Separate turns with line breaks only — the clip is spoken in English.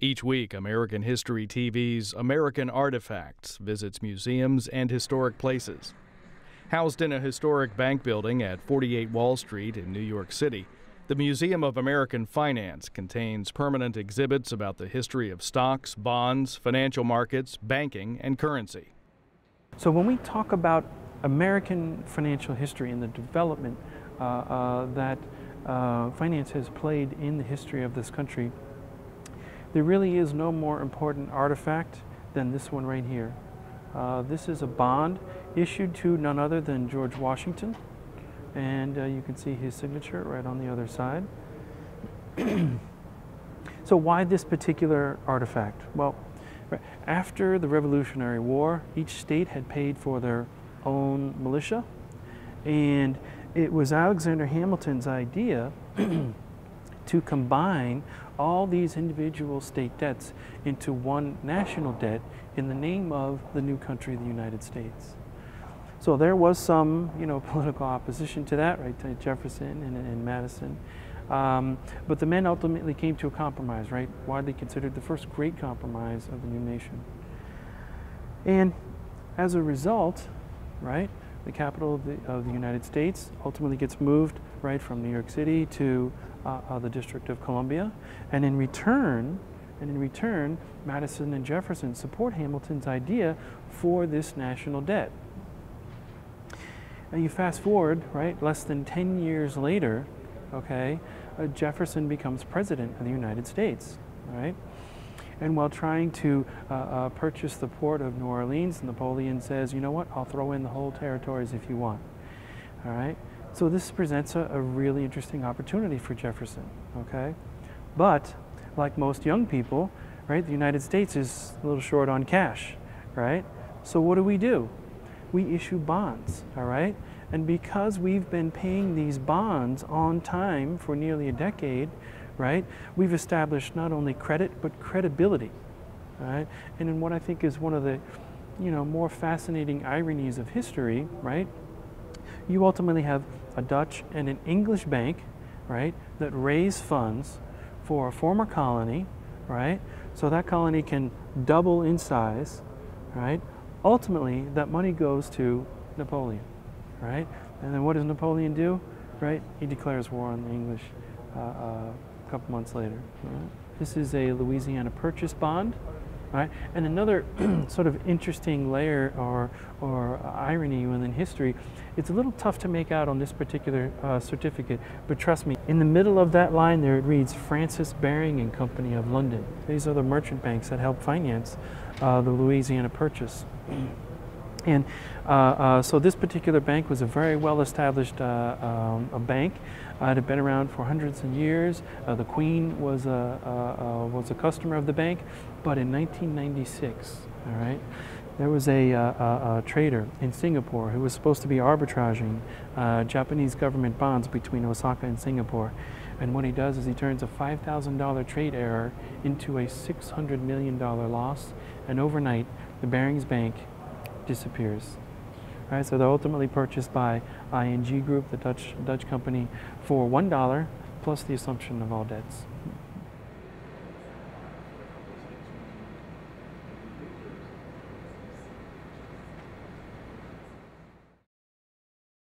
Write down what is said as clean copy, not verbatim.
Each week, American History TV's American Artifacts visits museums and historic places. Housed in a historic bank building at 48 Wall Street in New York City, the Museum of American Finance contains permanent exhibits about the history of stocks, bonds, financial markets, banking, and currency.
So when we talk about American financial history and the development that finance has played in the history of this country, there really is no more important artifact than this one right here. This is a bond issued to none other than George Washington, and you can see his signature right on the other side. So why this particular artifact? Well, after the Revolutionary War, each state had paid for their own militia, and it was Alexander Hamilton's idea to combine all these individual state debts into one national debt in the name of the new country, the United States. So there was some, political opposition to that, right, to Jefferson and Madison. But the men ultimately came to a compromise, right, widely considered the first great compromise of the new nation. And as a result, right, the capital of the United States ultimately gets moved right from New York City to the District of Columbia, and in return, Madison and Jefferson support Hamilton's idea for this national debt. Now you fast forward, right, less than 10 years later, okay, Jefferson becomes president of the United States, right? And while trying to purchase the port of New Orleans, Napoleon says, you know what, I'll throw in the whole territories if you want, all right? So this presents a really interesting opportunity for Jefferson, okay? But like most young people, right, the United States is a little short on cash, right? So what do? We issue bonds, all right? And because we've been paying these bonds on time for nearly a decade, right, we've established not only credit, but credibility, right? And in what I think is one of the, more fascinating ironies of history, right, you ultimately have a Dutch and an English bank, right, that raise funds for a former colony, right, so that colony can double in size, right? Ultimately, that money goes to Napoleon, right? And then what does Napoleon do, right? He declares war on the English a couple months later. Right? This is a Louisiana Purchase bond, right? And another sort of interesting layer or irony within history, it's a little tough to make out on this particular certificate, but trust me, in the middle of that line there it reads Francis Baring and Company of London. These are the merchant banks that help finance the Louisiana Purchase. And so this particular bank was a very well-established bank. It had been around for hundreds of years. The Queen was a customer of the bank, but in 1996, all right, there was a trader in Singapore who was supposed to be arbitraging Japanese government bonds between Osaka and Singapore. And what he does is he turns a $5,000 trade error into a $600 million loss, and overnight, the Barings Bank disappears. All right, so they're ultimately purchased by ING Group, the Dutch company, for $1 plus the assumption of all debts.